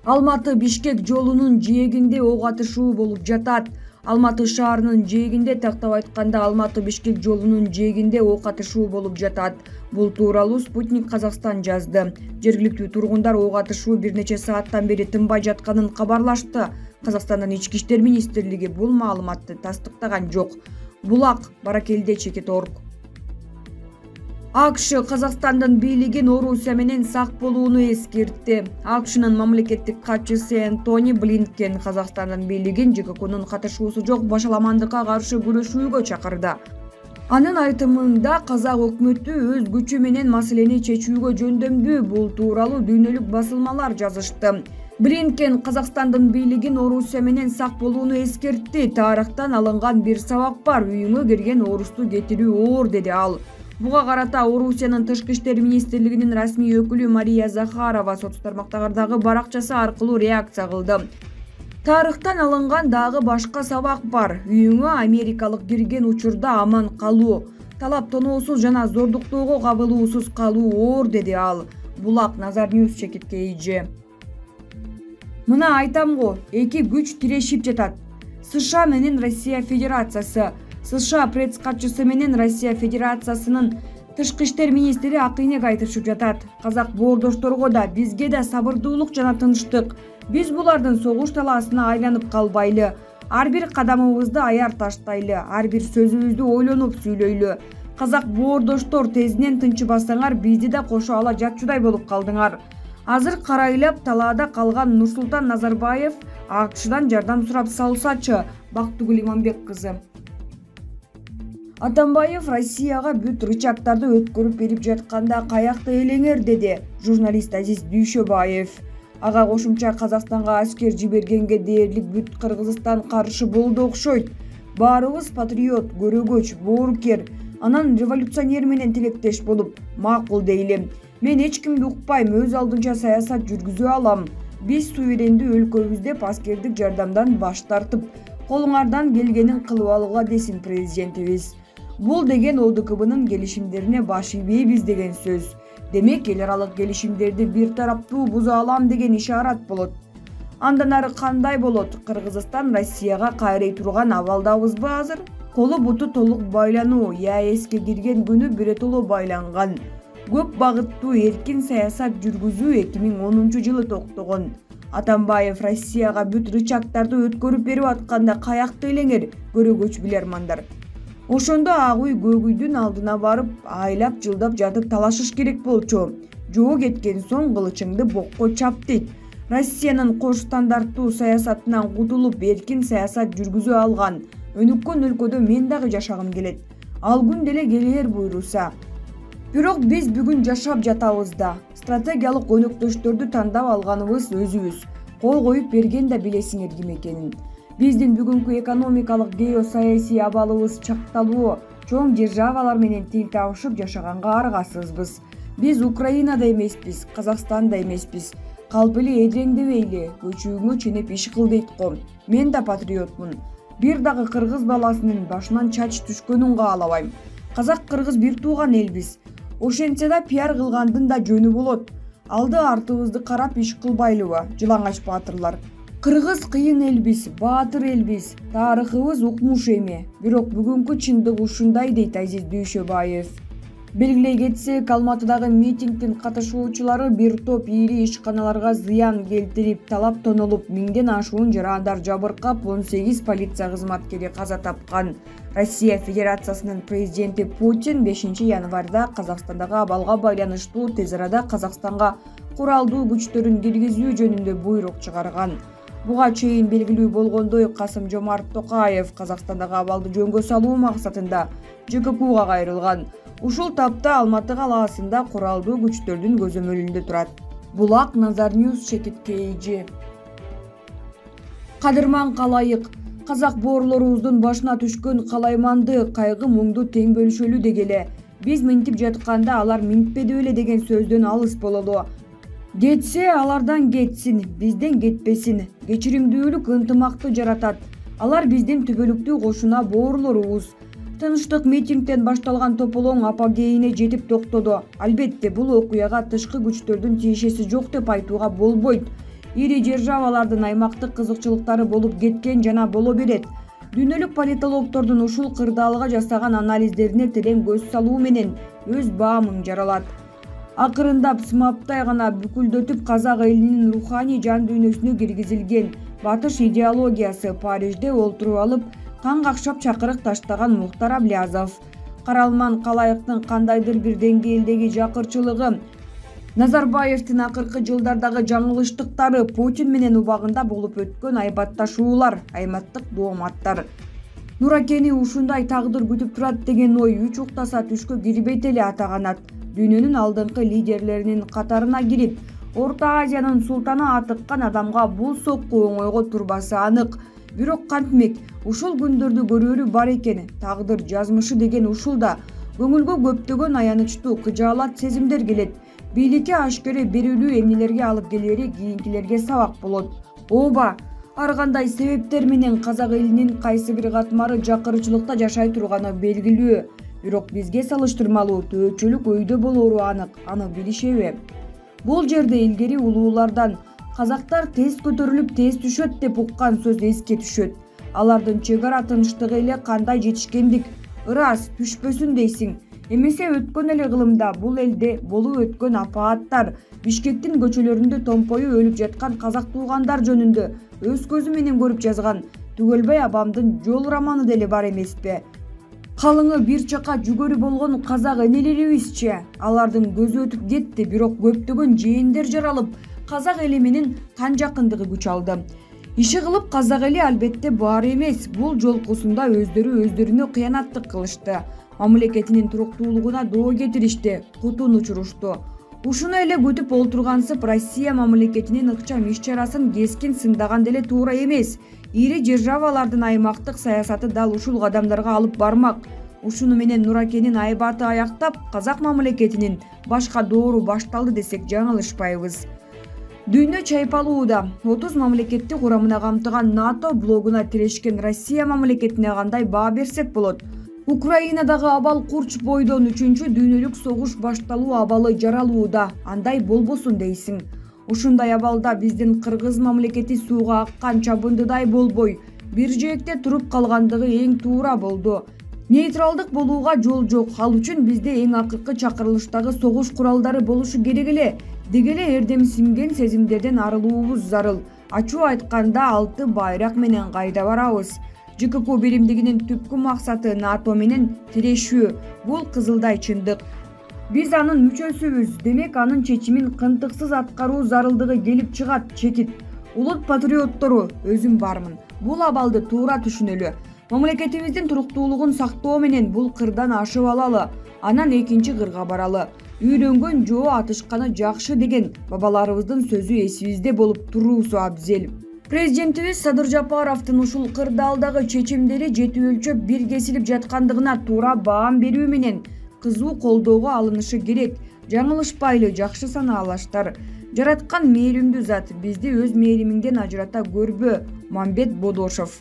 Алматы Бишкек жолунун жээгинде ок атышуу болуп жатат. Алматы шаарынын жээгинде, тактап айтканда Алматы Бишкек жолунун жээгинде ок атышуу болуп жатат. Бул тууралуу Спутник Казакстан жазды. Жергиликтүү тургундар ок атышуу бир нече сааттан бери тынбай жатканын кабарлашты. Казакстандын ички иштер министрлиги бул маалыматты тастыктаган жок. Булак Баракелде Чекиторг. АКШ Казакстандын бийлигин Орусия менен сак болууну эскертти. АКШнын мамлекеттик катчысы Энтони Блинкен Казакстандын бийлигин ЖККнун катышуусу жок башаламандыкка каршы күрөшүүгө чакырды. Анын айтымында казак өкмөтү өз күчү менен маселени чечүүгө жөндөмдүү. Бул тууралуу дүйнөлүк басылмалар жазышты. Блинкен Казакстандын бийлигин Орусия менен сак болууну эскертти. Тарыхтан алынган бир сабак бар. Үйүңө кирген орусту кетирүү оор, деди ал. Буга карата Орусиянын тышкы иштер министрлигинин расмий өкүлү Мария Захарова соц тармактардагы баракчасы аркылуу реакция кылды. Тарыхтан алынган дагы башка сабак бар. Үйүңө америкалык кирген учурда аман калуу, талап тоноосуз жана зордуктоого кабылуусуз калуу оор, деди ал. Булак Назар Ньюс чекиткейи. Мына айтам го, эки күч тирешип жатат. США менен Россия Федерациясы. США пресс-катчысы менен Россия Федерациясынын тышкы иштер министри акыйнек айтышып жатат. Казак боордошторго да, бизге да сабырдуулук жана тынчтык. Биз булардын согуш талаасына айланып калбайлы. Ар бир кадамыбызды аяр таштайлы, ар бир сөзүбүздү ойлонуп сүйлөйлү. Казак боордоштор, тезинен тынчыбасаңар, бизди да кошо ала жатчудай болуп калдыңар. Азыр карайлап талаада калган Нурсултан Назарбаев АКШдан жардам сурап салсачы. Бактыгүл Иманбек кызы. Атамбаев Россияга бүт рычагтарды өткөрүп берип жатканда каякта элеңер, деди журналист Азиз Дүйшөбаев. Ага кошумча Казакстанга аскер жибергенге дээрлик бүт Кыргызстан каршы болду окшойт. Баарыбыз патриот, көрөгөч, боорукер, анан революционер менен тилектеш болуп макул дейли. Мен эч кимди укпайм, өз алдынча саясат жүргүзө алам. Биз суверендүү өлкөбүз деп аскердик жардамдан баш тартып, колуңардан келгенин кылып алууга десин президентибиз. Бул деген ОДКБнын келишимдерине баш ийбейбиз деген сөз. Демек, эл аралык келишимдерди бир тараптуу буза алам деген ишарат болот. Андан ары кандай болот? Кыргызстан Россияга кайрый турган абалдабызбы азыр? Колу буту толук байлануу, ЕАЭСке кирген күнү биротоло байланган. Көп багыттуу эркин саясат жүргүзүү 2010-жылы токтогон. Атамбаев Россияга бүт рычагтарды өткөрүп берип атканда каякта элеңер, көрөгөч билермандар. Ошондо ак үй көк үйдүн алдына барып, айлап жылдап жатып талашыш керек болчу. Жоо кеткен соң кылычыңды бокко чап дейт. Россиянын кош стандарттуу саясатынан кутулуп, эркин саясат жүргүзө алган өнүккөн өлкөдө мен дагы жашагым келет. Ал күн деле келер буйруса. Бирок биз бүгүн жашап жатабыз да. Стратегиялык өнөктөштөрдү тандап алганыбыз өзүбүз. Кол коюп берген да билесиңер ким экенин. Биздин бүгүнкү экономикалык геосаясий абалыбыз чакталуу, чоң державалар менен тил табышып жашаганга аргасызбыз. Биз Украинада эмеспиз, Казакстанда эмеспиз. Калп эле эдиреңдебейли, көчүүңө ченеп иш кыл дейт го. Мен да патриотмун. Бир дагы кыргыз баласынын башынан чач түшкөнүн каалабайм. Казак-кыргыз бир тууган элбиз. Ошентсе да пиар кылгандын да жөнү болот. Алды артыбызды карап иш кылбайлыбы, жылаңач баатырлар. Кыргыз кыйын элбиз, баатыр элбиз, тарыхыбыз укмуш эми. Бирок бүгүнкү чындык ушундай, дейт Азиз Дүйшөбаев. Белгилей кетсек, Алматыдагы митингдин катышуучулары бир топ ири ишканаларга зыян келтирип, талап тонолуп, 1000ден ашуун жарандар жабыркап, 18 полиция кызматкери каза тапкан. Россия Федерациясынын президенти Путин 5 январда Казакстандагы абалга байланыштуу тез арада Казакстанга куралдуу күчтөрүн киргизүү жөнүндө буйрук чыгарган. Буга чейин белгилүү болгондой, Касым-Жомарт Токаев Казакстандагы абалды жөнгө салуу максатында ЖККга кайрылган. Ушул тапта Алматы калаасында куралдуу күчтөрдүн көзөмөлүндө турат. Булак Назар Ньюс чекиткейи. Кадырман калайык. Казак боорлорубуздун башына түшкөн калайманды, кайгы муңду тең бөлүшөлү дегеле. Биз минтип жатканда алар минтпеди беле деген сөздөн алыс бололу. Кетсе алардан кетсин, бизден кетпесин. Кечиримдүүлүк ынтымакты жаратат. Алар биздин түбөлүктүү кошуна боорлорубуз. Тынчтык митингден башталган тополоң апогейине жетип токтоду. Албетте, бул окуяга тышкы күчтөрдүн тиешеси жок деп айтууга болбойт. ири державалардын аймактык кызыкчылыктары болуп кеткен жана боло берет. Дүйнөлүк политологдордун ушул кырдаалга жасаган анализдерине терең көз салуу менен өз баамын жаралат. Акырындап сымаптай гана бүкүлдөтүп казак элинин руханий жан дүйнөсүнө киргизилген батыш идеологиясы Парижде олтуруп алып кан какшап чакырык таштаган Мухтар Аблязов, Каралман Калайыктын кандайдыр бир деңгээлдеги жакырчылыгы, Назарбаевдин акыркы жылдардагы жаңылыштыктары, Путин менен убагында болуп өткөн айбатташуулар, айматтык дооматтар. Нуракени ушундай тагдыр күтүп турат деген ой үч уктаса түшкө кирбейт эле атаганат. Дүйнөнүн алдыңкы лидерлеринин катарына кирип, Орто Азиянын султаны атыккан адамга бул сокку оңойго турбасы анык. Бирок кантмек, ушул күндөрдү көрөрү бар экен. Тагдыр жазмышы деген ушулда. Көңүлгө көптөгөн аянычтуу, кыжаалат сезимдер келет. Бийликке ашкере берүүлүү эмнелерге алып келери кийинкилерге сабак болот. Ооба, ар кандай себептер менен казак элинин кайсы бир катмары жакырчылыкта жашай турганы белгилүү. Бирок бизге салыштырмалуу төөчөлүк өйдө болору анык, аны билишеби? Бул жерде илгери улуулардан казактар тез көтөрүлүп тез түшөт деп уккан сөз эске түшөт. Алардын чек ара тынчтыгы эле кандай жетишкендик, ырас түшпөсүн дейсиң. Эмесе өткөн эле кылымда бул элде болуп өткөн апааттар, Бишкектин көчөлөрүндө томпою өлүп жаткан казак туугандар жөнүндө өз көзү менен көрүп жазган Түгөлбай Абамдын Жол романы деле бар эмеспи? Калыңы бир чака жүгөрү болгон казак энелерибизчи, алардын көзү өтүп кетти, бирок көптөгөн жээндер жаралып, казак эли менен кан жакындыгы күч алды. Иши кылып казак эли албетте баары эмес, бул жолкусунда өздөрүнө кыянаттык кылышты. Мамлекетинин туруктуулугуна доо кетиришти, кутун учурушту. Ушуну эле күтүп олтургансып, Россия мамлекетинин ыкчам иш-чарасын кескин сындаган деле туура эмес. Ири державалардын аймактык саясаты дал ушул кадамдарга алып бармак. Ушуну менен Нуракенин айбаты аяктап, казак мамлекетинин башка доору башталды десек жаңылышпайбыз. Дүйнө чайпалууда. 30 мамлекетти курамына камтыган НАТО блогуна тирешкен Россия мамлекетине кандай баа берсек болот? Украинадагы абал курч бойдон 3-чү дүйнөлүк согуш башталуу абалы жаралууда. Андай болбосун дейсиң. Ушундай абалда биздин кыргыз мамлекети сууга аккан чабындыдай болбой, бир жээкте туруп калгандыгы эң туура болду. Нейтралдык болууга жол жок. Ал үчүн бизде эң акыркы чакырылыштагы согуш куралдары болушу керек эле. Дегеле эрдемсинген сезимдерден арылуубуз зарыл. Ачуу айтканда 6 байрак менен кайда барабыз? ЖКК биримдигинин түпкү максаты НАТО менен тирешүү. Бул кызылдай чындык. Биз анын мүчөсүбүз, демек анын чечимин кынтыксыз аткаруу зарылдыгы келип чыгат, чекит. Улут патриоттору, өзүм бармын. Бул абалды туура түшүнөлү. Мамлекетибиздин туруктуулугун сактоо менен бул кырдан ашып алалы, анан экинчи кырга баралы. Үйрөнгөн жоо атышканы жакшы деген бабаларыбыздын сөзү эсибизде болуп туруусу абзел. Президентибиз Садыр Жапаровдун ушул кырдаалдагы чечимдери жети өлчөп бир кесилип жаткандыгына туура баам берүү менен кызуу колдоого алынышы керек. Жаңылышпайлы, жакшы санаалаштар. Жараткан мээримдүү зат, бизди өз мээримиңден ажырата көрбө. Мамбет Бодошов.